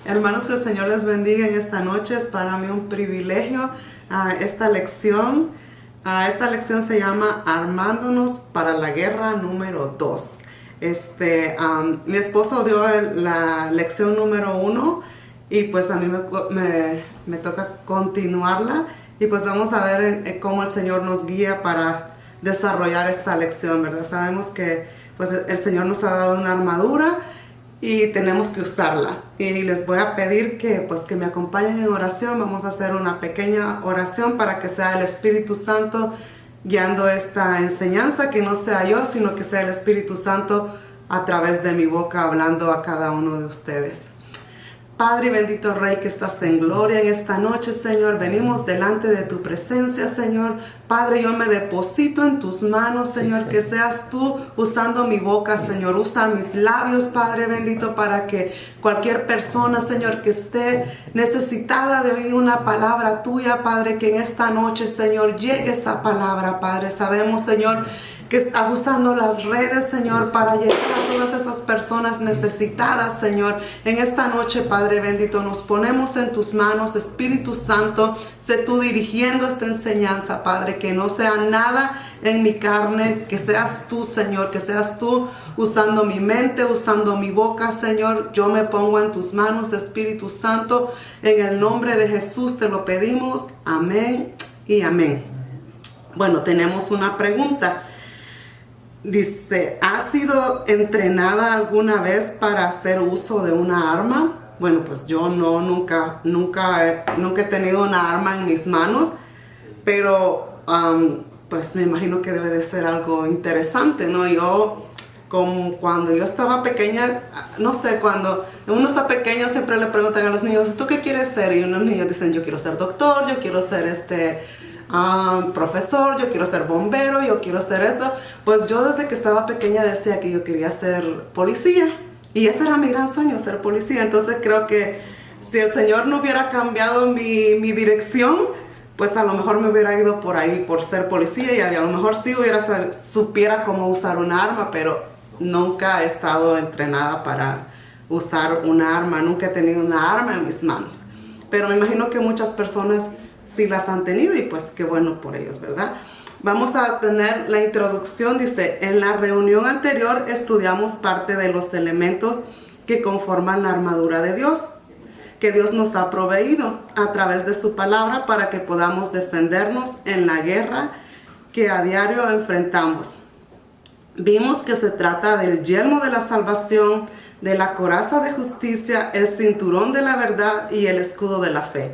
Hermanos, que el Señor les bendiga en esta noche. Es para mí un privilegio esta lección. Esta lección se llama Armándonos para la guerra número 2. Mi esposo dio la lección número 1 y pues a mí me toca continuarla. Y pues vamos a ver cómo el Señor nos guía para desarrollar esta lección, ¿verdad? Sabemos que pues el Señor nos ha dado una armadura y tenemos que usarla. Y les voy a pedir que me acompañen en oración. Vamos a hacer una pequeña oración para que sea el Espíritu Santo guiando esta enseñanza, que no sea yo, sino que sea el Espíritu Santo a través de mi boca hablando a cada uno de ustedes. Padre bendito Rey que estás en gloria en esta noche, Señor, venimos delante de tu presencia, Señor. Padre, yo me deposito en tus manos, Señor, que seas tú usando mi boca, Señor. Usa mis labios, Padre bendito, para que cualquier persona, Señor, que esté necesitada de oír una palabra tuya, Padre, que en esta noche, Señor, llegue esa palabra, Padre. Sabemos, Señor, que estás usando las redes, Señor, para llegar a todas esas personas necesitadas, Señor. En esta noche, Padre bendito, nos ponemos en tus manos, Espíritu Santo. Sé tú dirigiendo esta enseñanza, Padre, que no sea nada en mi carne, que seas tú, Señor, que seas tú usando mi mente, usando mi boca, Señor. Yo me pongo en tus manos, Espíritu Santo. En el nombre de Jesús te lo pedimos. Amén y amén. Bueno, tenemos una pregunta. Dice, ¿has sido entrenada alguna vez para hacer uso de una arma? Bueno, pues yo no, nunca he tenido una arma en mis manos, pero pues me imagino que debe de ser algo interesante, ¿no? Cuando yo estaba pequeña, no sé, cuando uno está pequeño siempre le preguntan a los niños, ¿tú qué quieres ser? Y unos niños dicen, yo quiero ser doctor, yo quiero ser profesor, yo quiero ser bombero, yo quiero ser eso. Pues yo desde que estaba pequeña decía que yo quería ser policía y ese era mi gran sueño, ser policía. Entonces creo que si el Señor no hubiera cambiado mi dirección, pues a lo mejor me hubiera ido por ahí por ser policía y a lo mejor sí supiera cómo usar un arma, pero nunca he estado entrenada para usar una arma, nunca he tenido una arma en mis manos. Pero me imagino que muchas personas sí las han tenido y pues qué bueno por ellos, ¿verdad? Vamos a tener la introducción. Dice, en la reunión anterior estudiamos parte de los elementos que conforman la armadura de Dios, que Dios nos ha proveído a través de su palabra para que podamos defendernos en la guerra que a diario enfrentamos. Vimos que se trata del yelmo de la salvación, de la coraza de justicia, el cinturón de la verdad y el escudo de la fe.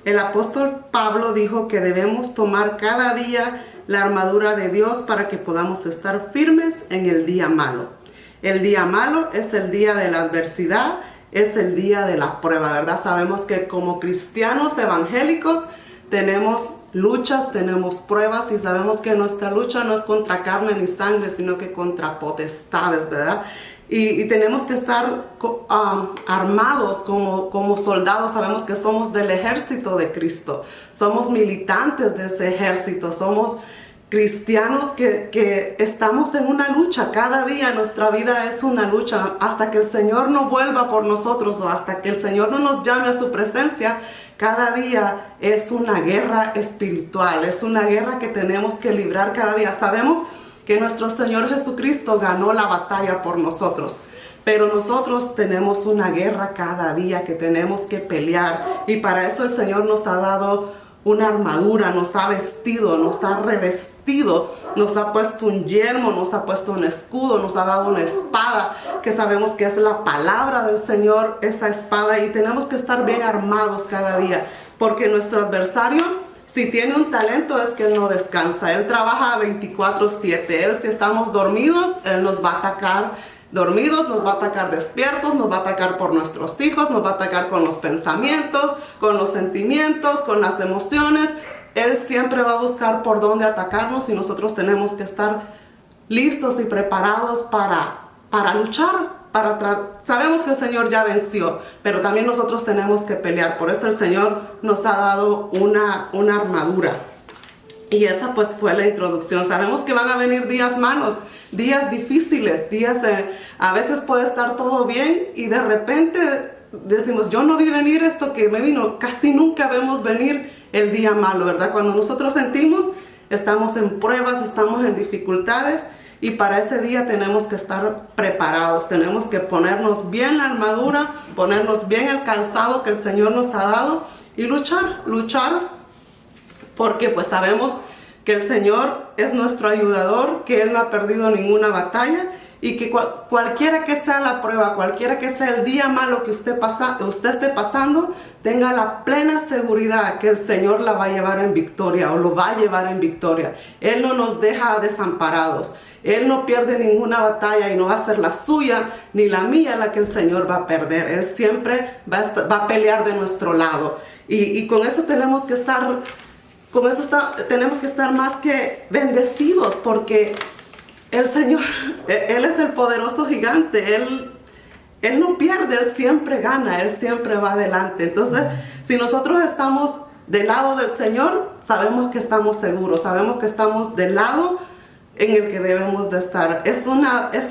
El apóstol Pablo dijo que debemos tomar cada día la armadura de Dios para que podamos estar firmes en el día malo. El día malo es el día de la adversidad, es el día de la prueba, ¿verdad? Sabemos que como cristianos evangélicos tenemos luchas, tenemos pruebas y sabemos que nuestra lucha no es contra carne ni sangre, sino que contra potestades, ¿verdad? Y tenemos que estar armados como soldados. Sabemos que somos del ejército de Cristo. Somos militantes de ese ejército. Somos cristianos que estamos en una lucha. Cada día nuestra vida es una lucha. Hasta que el Señor no vuelva por nosotros o hasta que el Señor no nos llame a su presencia, cada día es una guerra espiritual. Es una guerra que tenemos que librar cada día. Sabemos que nuestro Señor Jesucristo ganó la batalla por nosotros. Pero nosotros tenemos una guerra cada día que tenemos que pelear. Y para eso el Señor nos ha dado una armadura, nos ha vestido, nos ha revestido, nos ha puesto un yelmo, nos ha puesto un escudo, nos ha dado una espada, que sabemos que es la palabra del Señor, esa espada. Y tenemos que estar bien armados cada día, porque nuestro adversario, si tiene un talento, es que él no descansa. Él trabaja 24/7. Él, si estamos dormidos, él nos va a atacar dormidos, nos va a atacar despiertos, nos va a atacar por nuestros hijos, nos va a atacar con los pensamientos, con los sentimientos, con las emociones. Él siempre va a buscar por dónde atacarnos y nosotros tenemos que estar listos y preparados para luchar. Sabemos que el Señor ya venció, pero también nosotros tenemos que pelear. Por eso el Señor nos ha dado una armadura. Y esa pues fue la introducción. Sabemos que van a venir días malos, días difíciles, a veces puede estar todo bien y de repente decimos, yo no vi venir esto que me vino. Casi nunca vemos venir el día malo, ¿verdad? Cuando nosotros sentimos, estamos en pruebas, estamos en dificultades, y para ese día tenemos que estar preparados. Tenemos que ponernos bien la armadura, ponernos bien el calzado que el Señor nos ha dado y luchar, porque pues sabemos que el Señor es nuestro ayudador, que Él no ha perdido ninguna batalla, y que cualquiera que sea la prueba, cualquiera que sea el día malo que usted esté pasando, tenga la plena seguridad que el Señor la va a llevar en victoria, o lo va a llevar en victoria. Él no nos deja desamparados. Él no pierde ninguna batalla, y no va a ser la suya ni la mía la que el Señor va a perder. Él siempre va a pelear de nuestro lado. Y con eso tenemos que estar... tenemos que estar más que bendecidos, porque el Señor, Él es el poderoso gigante. Él no pierde, Él siempre gana, Él siempre va adelante. Entonces, si nosotros estamos del lado del Señor, sabemos que estamos seguros, sabemos que estamos del lado en el que debemos de estar. Es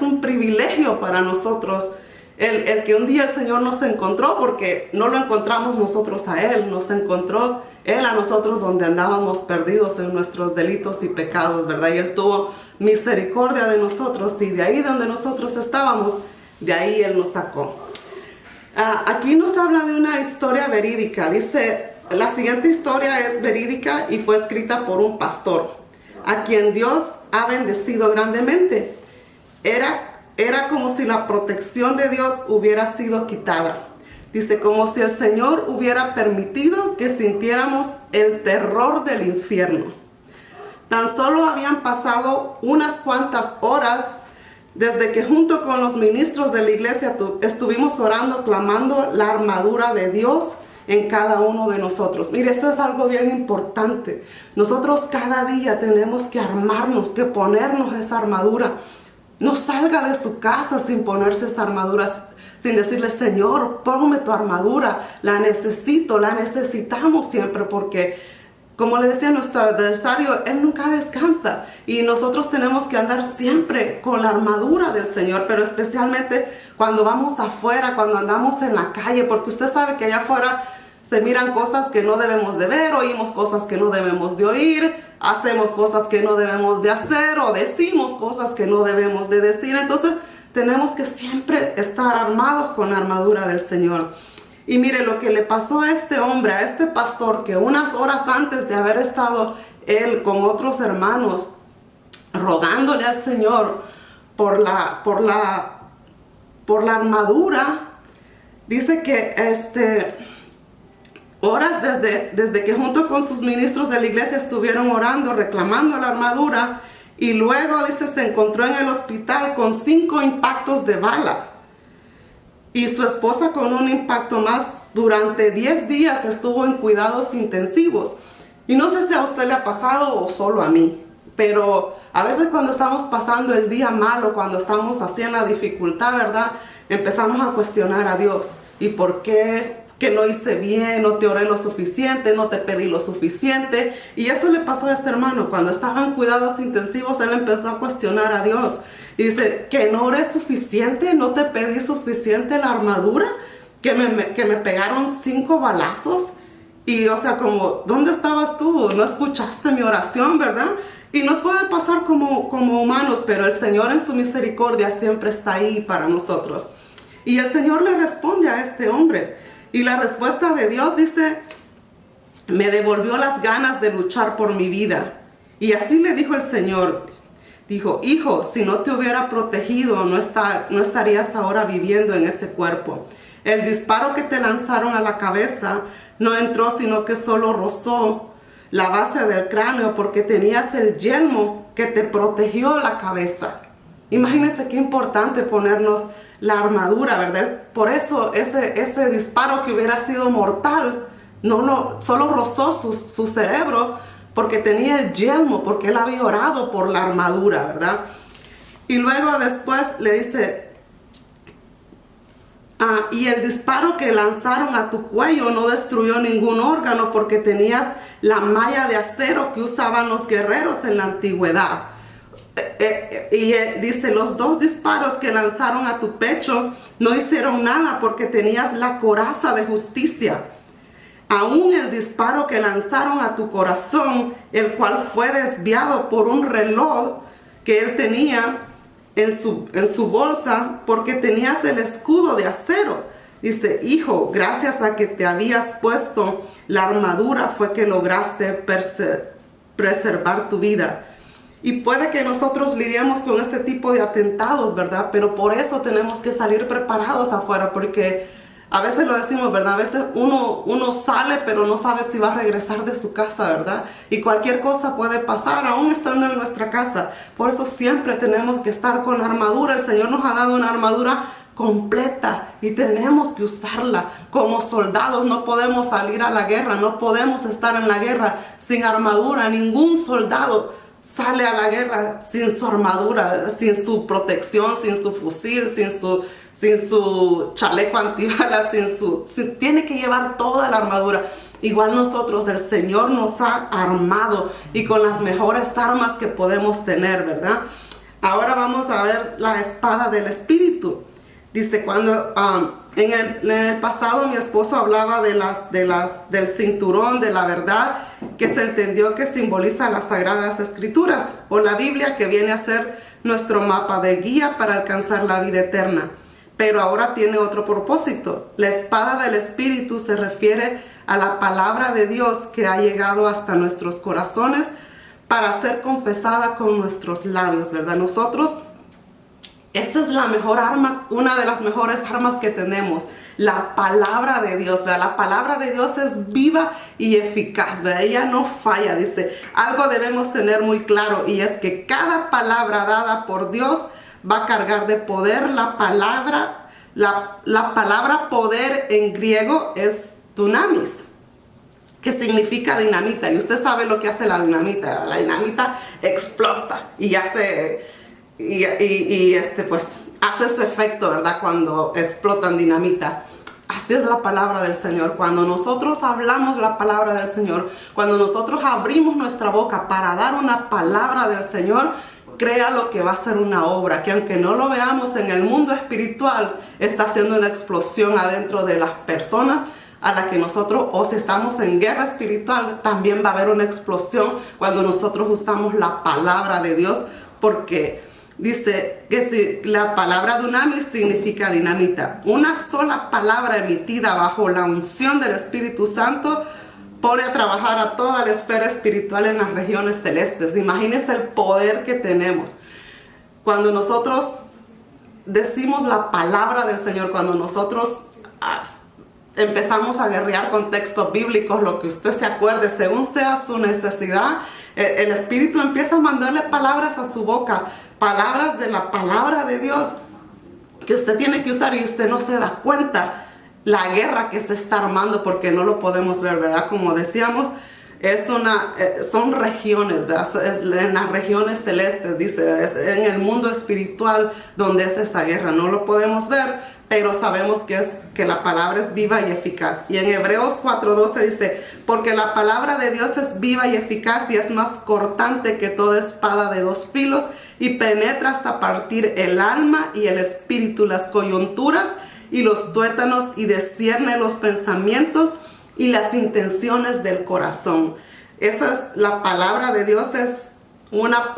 un privilegio para nosotros el que un día el Señor nos encontró, porque no lo encontramos nosotros a Él, nos encontró Él a nosotros donde andábamos perdidos en nuestros delitos y pecados, ¿verdad? Y Él tuvo misericordia de nosotros, y de ahí donde nosotros estábamos, de ahí Él nos sacó. Aquí nos habla de una historia verídica. Dice, la siguiente historia es verídica y fue escrita por un pastor, a quien Dios ha bendecido grandemente. Era como si la protección de Dios hubiera sido quitada. Dice, como si el Señor hubiera permitido que sintiéramos el terror del infierno. Tan solo habían pasado unas cuantas horas desde que junto con los ministros de la iglesia estuvimos orando, clamando la armadura de Dios en cada uno de nosotros. Mire, eso es algo bien importante. Nosotros cada día tenemos que armarnos, que ponernos esa armadura. No salga de su casa sin ponerse esa armadura, sin decirle, Señor, ponme tu armadura, la necesito, la necesitamos siempre, porque como le decía nuestro adversario, Él nunca descansa, y nosotros tenemos que andar siempre con la armadura del Señor, pero especialmente cuando vamos afuera, cuando andamos en la calle, porque usted sabe que allá afuera se miran cosas que no debemos de ver, oímos cosas que no debemos de oír, hacemos cosas que no debemos de hacer, o decimos cosas que no debemos de decir. Entonces tenemos que siempre estar armados con la armadura del Señor. Y mire lo que le pasó a este hombre, a este pastor, que unas horas antes de haber estado él con otros hermanos rogándole al Señor por la armadura, dice que horas desde que junto con sus ministros de la iglesia estuvieron orando, reclamando la armadura, y luego, dice, se encontró en el hospital con 5 impactos de bala, y su esposa con un impacto más. Durante 10 días estuvo en cuidados intensivos. Y no sé si a usted le ha pasado o solo a mí, pero a veces cuando estamos pasando el día malo, cuando estamos así en la dificultad, ¿verdad? Empezamos a cuestionar a Dios. ¿Y por qué? Que no hice bien, no te oré lo suficiente, no te pedí lo suficiente. Y eso le pasó a este hermano. Cuando estaba en cuidados intensivos, él empezó a cuestionar a Dios. Y dice, que no oré suficiente, no te pedí suficiente la armadura, que me pegaron 5 balazos. Y o sea, como, ¿dónde estabas tú? No escuchaste mi oración, ¿verdad? Y nos puede pasar como humanos, pero el Señor en su misericordia siempre está ahí para nosotros. Y el Señor le responde a este hombre. Y la respuesta de Dios dice, me devolvió las ganas de luchar por mi vida. Y así le dijo el Señor, dijo, hijo, si no te hubiera protegido, no estarías ahora viviendo en ese cuerpo. El disparo que te lanzaron a la cabeza no entró, sino que solo rozó la base del cráneo, porque tenías el yelmo que te protegió la cabeza. Imagínense qué importante ponernos la armadura, ¿verdad? Por eso ese disparo que hubiera sido mortal, solo rozó su cerebro, porque tenía el yelmo, porque él había orado por la armadura, ¿verdad? Y luego después le dice, y el disparo que lanzaron a tu cuello no destruyó ningún órgano, porque tenías la malla de acero que usaban los guerreros en la antigüedad. Dice, los 2 disparos que lanzaron a tu pecho no hicieron nada porque tenías la coraza de justicia. Aún el disparo que lanzaron a tu corazón, el cual fue desviado por un reloj que él tenía en su bolsa, porque tenías el escudo de acero. Dice, hijo, gracias a que te habías puesto la armadura fue que lograste preservar tu vida. Y puede que nosotros lidiemos con este tipo de atentados, ¿verdad? Pero por eso tenemos que salir preparados afuera, porque a veces lo decimos, ¿verdad? A veces uno sale, pero no sabe si va a regresar de su casa, ¿verdad? Y cualquier cosa puede pasar, aún estando en nuestra casa. Por eso siempre tenemos que estar con la armadura. El Señor nos ha dado una armadura completa y tenemos que usarla como soldados. No podemos salir a la guerra, no podemos estar en la guerra sin armadura. Ningún soldado sale a la guerra sin su armadura, sin su protección, sin su fusil, sin su chaleco antibalas, tiene que llevar toda la armadura. Igual nosotros, el Señor nos ha armado y con las mejores armas que podemos tener, ¿verdad? Ahora vamos a ver la espada del Espíritu. Dice, cuando en el pasado mi esposo hablaba del cinturón de la verdad, que se entendió que simboliza las Sagradas Escrituras o la Biblia, que viene a ser nuestro mapa de guía para alcanzar la vida eterna. Pero ahora tiene otro propósito. La espada del Espíritu se refiere a la palabra de Dios que ha llegado hasta nuestros corazones para ser confesada con nuestros labios, ¿verdad? Nosotros, esta es la mejor arma, una de las mejores armas que tenemos, la palabra de Dios, ¿verdad? La palabra de Dios es viva y eficaz, ¿verdad? Ella no falla. Dice, algo debemos tener muy claro, y es que cada palabra dada por Dios va a cargar de poder. La palabra poder en griego es dunamis, que significa dinamita. Y usted sabe lo que hace la dinamita, ¿verdad? La dinamita explota y hace... pues hace su efecto, ¿verdad? Cuando explotan dinamita. Así es la palabra del Señor. Cuando nosotros hablamos la palabra del Señor, cuando nosotros abrimos nuestra boca para dar una palabra del Señor, créalo que va a ser una obra que, aunque no lo veamos en el mundo espiritual, está haciendo una explosión adentro de las personas a la que nosotros, o si estamos en guerra espiritual, también va a haber una explosión cuando nosotros usamos la palabra de Dios, porque dice que si la palabra dunamis significa dinamita. Una sola palabra emitida bajo la unción del Espíritu Santo pone a trabajar a toda la esfera espiritual en las regiones celestes. Imagínense el poder que tenemos. Cuando nosotros decimos la palabra del Señor, cuando nosotros empezamos a guerrear con textos bíblicos, lo que usted se acuerde, según sea su necesidad, el Espíritu empieza a mandarle palabras a su boca, palabras de la palabra de Dios que usted tiene que usar, y usted no se da cuenta la guerra que se está armando porque no lo podemos ver, ¿verdad? Como decíamos, son regiones, ¿verdad? Es en las regiones celestes, dice, es en el mundo espiritual donde es esa guerra. No lo podemos ver, pero sabemos que la palabra es viva y eficaz. Y en Hebreos 4:12 dice, porque la palabra de Dios es viva y eficaz y es más cortante que toda espada de 2 filos y penetra hasta partir el alma y el espíritu, las coyunturas y los tuétanos, y discierne los pensamientos y las intenciones del corazón. Esa es la palabra de Dios, es una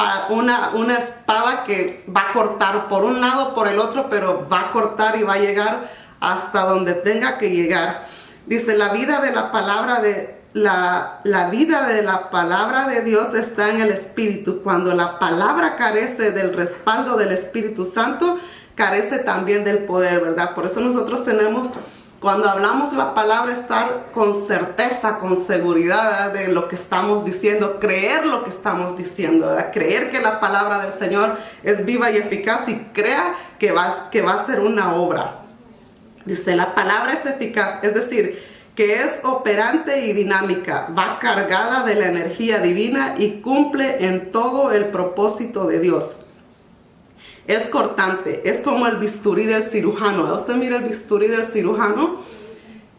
espada que va a cortar por un lado, por el otro, pero va a cortar y va a llegar hasta donde tenga que llegar. Dice, la vida de la palabra de Dios está en el Espíritu. Cuando la palabra carece del respaldo del Espíritu Santo, carece también del poder, ¿verdad? Por eso nosotros tenemos, cuando hablamos la palabra, estar con certeza, con seguridad, ¿verdad? De lo que estamos diciendo, creer lo que estamos diciendo, ¿verdad? Creer que la palabra del Señor es viva y eficaz, y crea que va a ser una obra. Dice, la palabra es eficaz, es decir, que es operante y dinámica, va cargada de la energía divina y cumple en todo el propósito de Dios. Es cortante, es como el bisturí del cirujano. Usted mira el bisturí del cirujano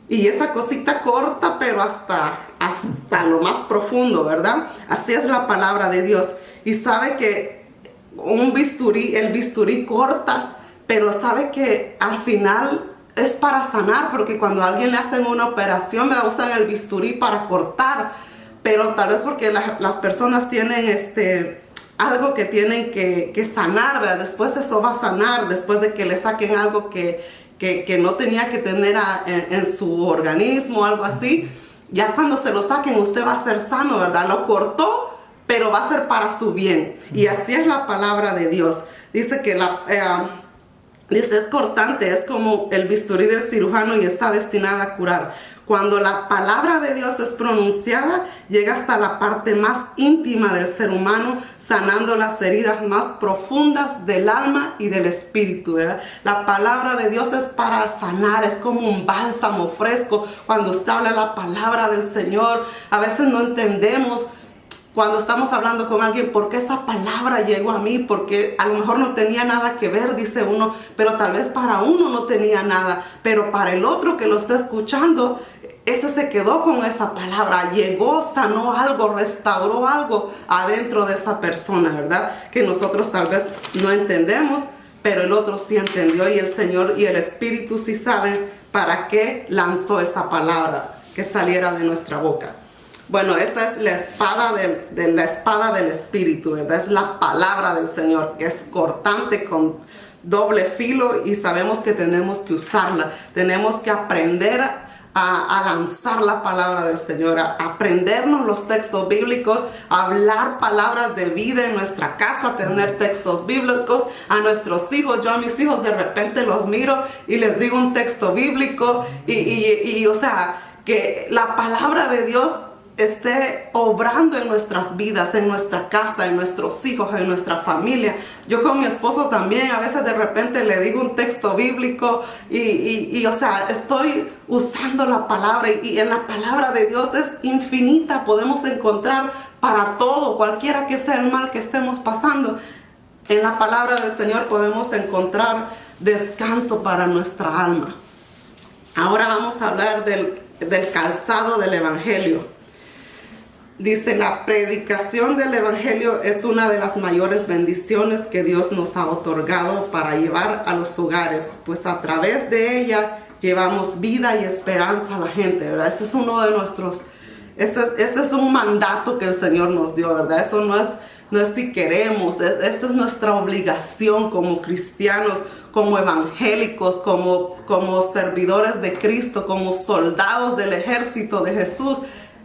y esa cosita corta, pero hasta lo más profundo, ¿verdad? Así es la palabra de Dios. Y sabe que un bisturí, el bisturí corta, pero sabe que al final es para sanar, porque cuando a alguien le hacen una operación, me usan el bisturí para cortar, pero tal vez porque las personas tienen algo que tienen que sanar, ¿verdad? Después eso va a sanar, después de que le saquen algo que no tenía que tener en su organismo, algo así. Ya cuando se lo saquen, usted va a ser sano, ¿verdad? Lo cortó, pero va a ser para su bien. Y así es la palabra de Dios. Dice que dice, es cortante, es como el bisturí del cirujano y está destinada a curar. Cuando la palabra de Dios es pronunciada, llega hasta la parte más íntima del ser humano, sanando las heridas más profundas del alma y del espíritu, ¿verdad? La palabra de Dios es para sanar, es como un bálsamo fresco. Cuando usted habla la palabra del Señor, a veces no entendemos cuando estamos hablando con alguien, ¿por qué esa palabra llegó a mí? Porque a lo mejor no tenía nada que ver, dice uno, pero tal vez para uno no tenía nada, pero para el otro que lo está escuchando, ese se quedó con esa palabra, llegó, sanó algo, restauró algo adentro de esa persona, ¿verdad? Que nosotros tal vez no entendemos, pero el otro sí entendió, y el Señor y el Espíritu sí saben para qué lanzó esa palabra que saliera de nuestra boca. Bueno, esa es la espada la espada del Espíritu, ¿verdad? Es la palabra del Señor, que es cortante, con doble filo, y sabemos que tenemos que usarla. Tenemos que aprender a lanzar la palabra del Señor, a aprendernos los textos bíblicos, a hablar palabras de vida en nuestra casa, tener textos bíblicos a nuestros hijos. Yo a mis hijos de repente los miro y les digo un texto bíblico o sea, que la palabra de Dios esté obrando en nuestras vidas, en nuestra casa, en nuestros hijos, en nuestra familia. Yo con mi esposo también a veces de repente le digo un texto bíblico o sea, estoy usando la palabra, y en la palabra de Dios es infinita. Podemos encontrar para todo, cualquiera que sea el mal que estemos pasando. En la palabra del Señor podemos encontrar descanso para nuestra alma. Ahora vamos a hablar del calzado del Evangelio. Dice, la predicación del Evangelio es una de las mayores bendiciones que Dios nos ha otorgado para llevar a los hogares, pues a través de ella llevamos vida y esperanza a la gente, ¿verdad? Ese es uno de nuestros, ese es un mandato que el Señor nos dio, ¿verdad? Eso no es si queremos, esa es nuestra obligación como cristianos, como evangélicos, como servidores de Cristo, como soldados del ejército de Jesús.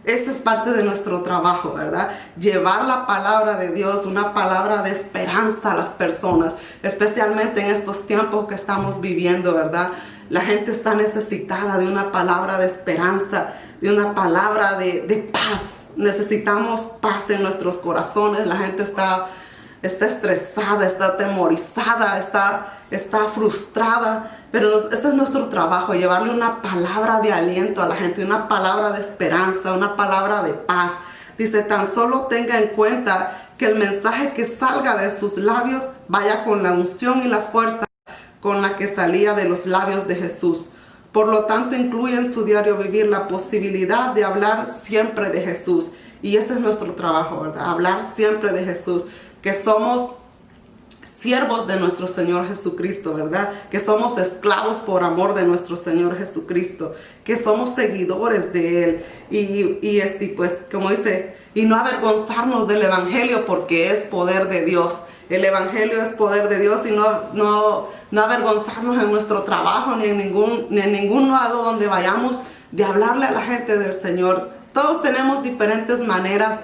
Este es parte de nuestro trabajo, ¿verdad? Llevar la palabra de Dios, una palabra de esperanza a las personas, especialmente en estos tiempos que estamos viviendo, ¿verdad? La gente está necesitada de una palabra de esperanza, de una palabra de paz. Necesitamos paz en nuestros corazones. La gente está estresada, está atemorizada, está frustrada. Pero este es nuestro trabajo, llevarle una palabra de aliento a la gente, una palabra de esperanza, una palabra de paz. Dice, tan solo tenga en cuenta que el mensaje que salga de sus labios vaya con la unción y la fuerza con la que salía de los labios de Jesús. Por lo tanto, incluye en su diario vivir la posibilidad de hablar siempre de Jesús. Y ese es nuestro trabajo, ¿verdad? Hablar siempre de Jesús, que somos siervos de nuestro Señor Jesucristo, ¿verdad? Que somos esclavos por amor de nuestro Señor Jesucristo, que somos seguidores de Él, y pues como dice, y no avergonzarnos del Evangelio, porque es poder de Dios. El Evangelio es poder de Dios, y no avergonzarnos en nuestro trabajo ni en ningún lado donde vayamos, de hablarle a la gente del Señor. Todos tenemos diferentes maneras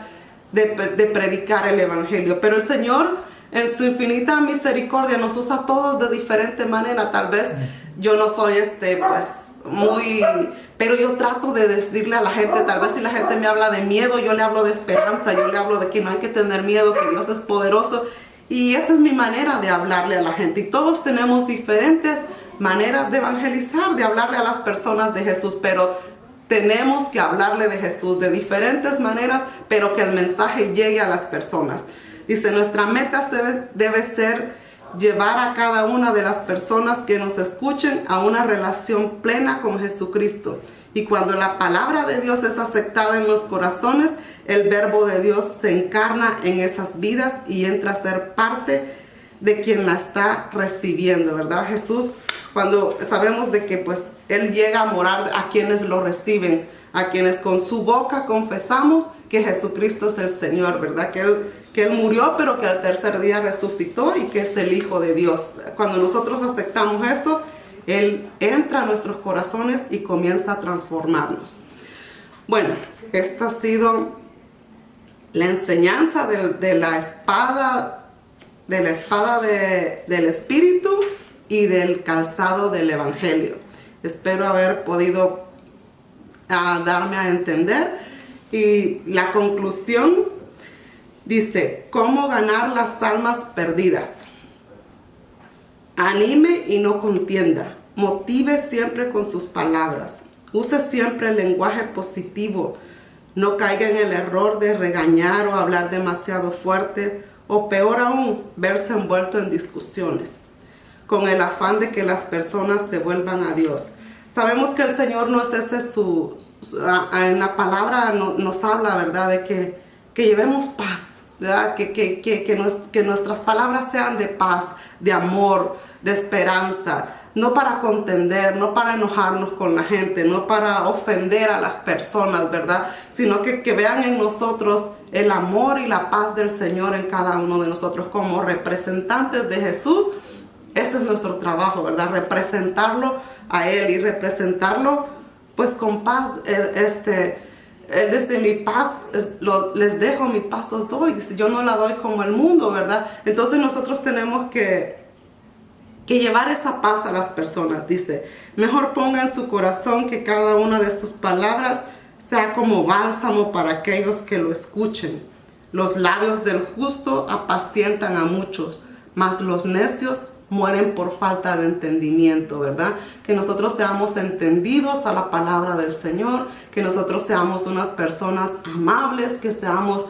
de predicar el Evangelio, pero el Señor, en su infinita misericordia, nos usa a todos de diferente manera. Tal vez yo no soy pero yo trato de decirle a la gente, tal vez si la gente me habla de miedo, yo le hablo de esperanza, yo le hablo de que no hay que tener miedo, que Dios es poderoso, y esa es mi manera de hablarle a la gente. Y todos tenemos diferentes maneras de evangelizar, de hablarle a las personas de Jesús, pero tenemos que hablarle de Jesús de diferentes maneras, pero que el mensaje llegue a las personas. Dice, nuestra meta debe ser llevar a cada una de las personas que nos escuchen a una relación plena con Jesucristo. Y cuando la palabra de Dios es aceptada en los corazones, el verbo de Dios se encarna en esas vidas y entra a ser parte de quien la está recibiendo, ¿verdad? Jesús, cuando sabemos de que pues Él llega a morar a quienes lo reciben, a quienes con su boca confesamos que Jesucristo es el Señor, ¿verdad? Que Él murió, pero que al tercer día resucitó y que es el Hijo de Dios. Cuando nosotros aceptamos eso, Él entra a nuestros corazones y comienza a transformarnos. Bueno, esta ha sido la enseñanza de la espada, del Espíritu y del calzado del Evangelio. Espero haber podido darme a entender. Y la conclusión dice: ¿cómo ganar las almas perdidas? Anime y no contienda. Motive siempre con sus palabras. Use siempre el lenguaje positivo. No caiga en el error de regañar o hablar demasiado fuerte, o peor aún, verse envuelto en discusiones, con el afán de que las personas se vuelvan a Dios. Sabemos que el Señor no es ese en la palabra nos habla, ¿verdad? De que llevemos paz, ¿verdad? Que nuestras palabras sean de paz, de amor, de esperanza, no para contender, no para enojarnos con la gente, no para ofender a las personas, ¿verdad? Sino que vean en nosotros el amor y la paz del Señor en cada uno de nosotros como representantes de Jesús. Ese es nuestro trabajo, ¿verdad? Representarlo a Él y representarlo pues con paz. Él dice: mi paz les dejo, mi paz os doy. Dice: yo no la doy como el mundo, ¿verdad? Entonces nosotros tenemos que llevar esa paz a las personas. Dice: mejor ponga en su corazón que cada una de sus palabras sea como bálsamo para aquellos que lo escuchen. Los labios del justo apacientan a muchos, mas los necios mueren por falta de entendimiento, ¿verdad? Que nosotros seamos entendidos a la palabra del Señor, que nosotros seamos unas personas amables, que sabemos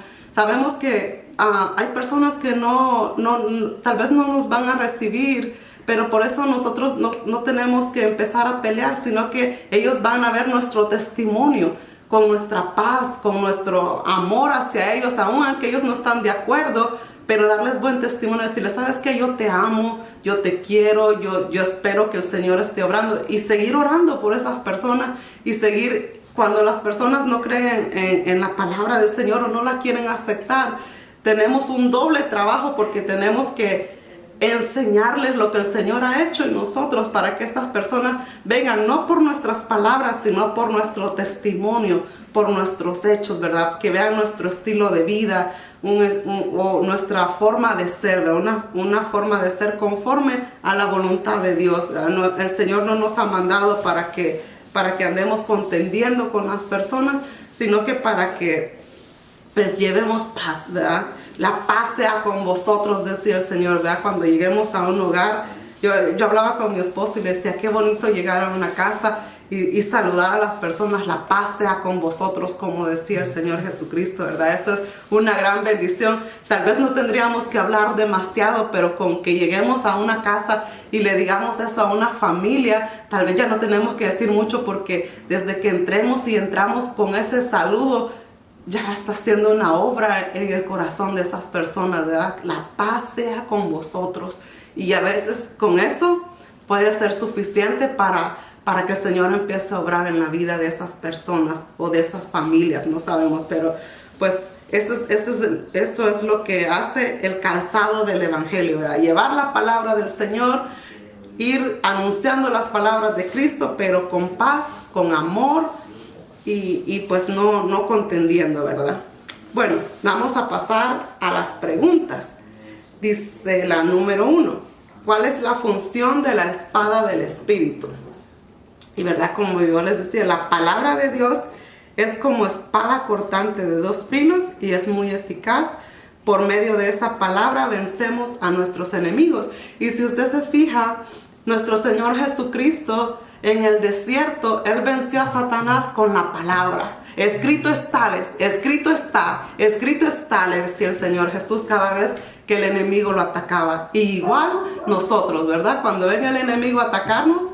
que hay personas que tal vez no nos van a recibir, pero por eso nosotros no tenemos que empezar a pelear, sino que ellos van a ver nuestro testimonio, con nuestra paz, con nuestro amor hacia ellos, aun aunque ellos no están de acuerdo, pero darles buen testimonio, decirles: sabes que yo te amo, yo te quiero, yo espero que el Señor esté obrando, y seguir orando por esas personas, y seguir, cuando las personas no creen en la palabra del Señor o no la quieren aceptar, tenemos un doble trabajo, porque tenemos que enseñarles lo que el Señor ha hecho en nosotros, para que estas personas vengan no por nuestras palabras, sino por nuestro testimonio, por nuestros hechos, ¿verdad? Que vean nuestro estilo de vida, o nuestra forma de ser, una forma de ser conforme a la voluntad de Dios. El Señor no nos ha mandado para que andemos contendiendo con las personas, sino que para que les llevemos paz, ¿verdad? La paz sea con vosotros, decía el Señor, ¿verdad? Cuando lleguemos a un hogar, yo hablaba con mi esposo y le decía: qué bonito llegar a una casa y saludar a las personas. La paz sea con vosotros, como decía el Señor Jesucristo, ¿verdad? Eso es una gran bendición. Tal vez no tendríamos que hablar demasiado, pero con que lleguemos a una casa y le digamos eso a una familia, tal vez ya no tenemos que decir mucho, porque desde que entramos con ese saludo, ya está haciendo una obra en el corazón de esas personas, ¿verdad? La paz sea con vosotros. Y a veces con eso puede ser suficiente para que el Señor empiece a obrar en la vida de esas personas o de esas familias, no sabemos, pero pues eso es lo que hace el calzado del Evangelio, ¿verdad? Llevar la palabra del Señor, ir anunciando las palabras de Cristo, pero con paz, con amor, y pues no contendiendo, ¿verdad? Bueno, vamos a pasar a las preguntas. Dice la número 1: ¿cuál es la función de la espada del Espíritu? Y verdad, como yo les decía, la palabra de Dios es como espada cortante de 2 filos y es muy eficaz. Por medio de esa palabra vencemos a nuestros enemigos. Y si usted se fija, nuestro Señor Jesucristo en el desierto, Él venció a Satanás con la palabra. Escrito está, le decía el Señor Jesús cada vez que el enemigo lo atacaba. Y igual nosotros, ¿verdad? Cuando venga el enemigo a atacarnos,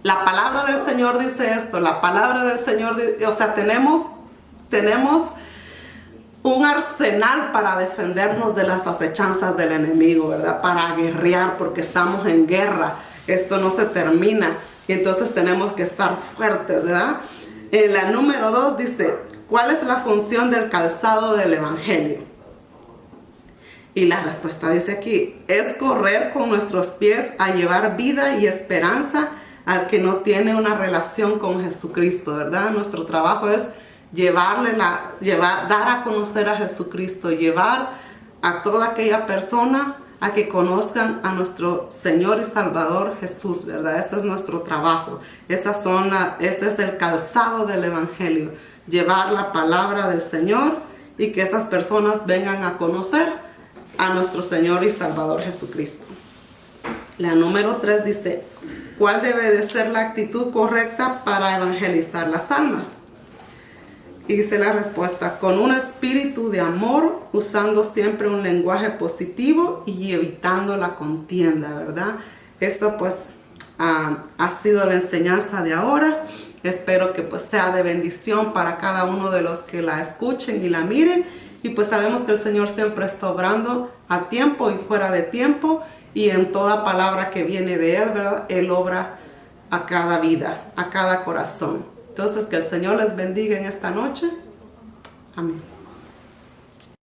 la palabra del Señor dice esto, la palabra del Señor, o sea, tenemos un arsenal para defendernos de las acechanzas del enemigo, ¿verdad? Para guerrear, porque estamos en guerra. Esto no se termina y entonces tenemos que estar fuertes, ¿verdad? En la número 2 dice, ¿cuál es la función del calzado del evangelio? Y la respuesta dice aquí, es correr con nuestros pies a llevar vida y esperanza al que no tiene una relación con Jesucristo, ¿verdad? Nuestro trabajo es dar a conocer a Jesucristo, llevar a toda aquella persona a que conozcan a nuestro Señor y Salvador Jesús, ¿verdad? Ese es nuestro trabajo. Ese es el calzado del evangelio, llevar la palabra del Señor y que esas personas vengan a conocer a nuestro Señor y Salvador Jesucristo. La número 3 dice, ¿cuál debe de ser la actitud correcta para evangelizar las almas? Y dice la respuesta, con un espíritu de amor, usando siempre un lenguaje positivo y evitando la contienda, ¿verdad? Esto pues ha sido la enseñanza de ahora. Espero que pues sea de bendición para cada uno de los que la escuchen y la miren. Y pues sabemos que el Señor siempre está obrando a tiempo y fuera de tiempo. Y en toda palabra que viene de Él, ¿verdad? Él obra a cada vida, a cada corazón. Entonces, que el Señor les bendiga en esta noche. Amén.